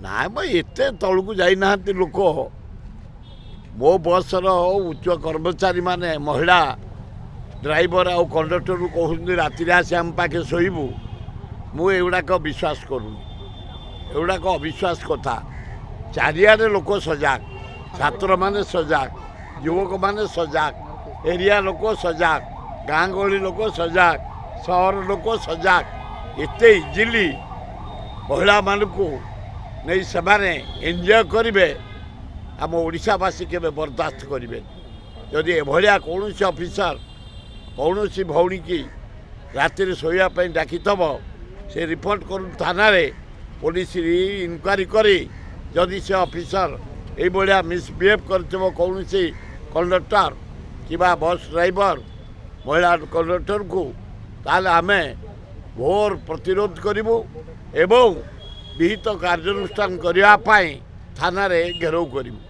ना एत तलू जाना लोक मो बसर उच्च कर्मचारी माने महिला ड्राइवर आउ कंडक्टर कहते राति आसी आम पाखे शोबू मुझाक विश्वास करूँ एगुड़ाक अविश्वास कथा चारिआडे लोक सजाग छात्र माने सजाग युवक माने सजाग एरिया लोक सजाग गाँ गहली लोक सजाग सहर लोक सजाग एते इजिली महिला मानू नहीं से एंजॉय करेंगे आम ओडावासी के बर्दाश्त करेंगे जदि एभलिया कौन ऑफिसर कौन भौणी की राति शोवाई डाकी थब से रिपोर्ट करूँ थाना पुलिस इनक्वारी करी जदि से ऑफिसर ये मिसबिहेव कर कौन कंडक्टर कि बस ड्राइवर महिला कंडक्टर को ताल आम घोर प्रतिरोध करूँ एवं विहित कार्यानुष्ठान करने थाना घेराव करूँ।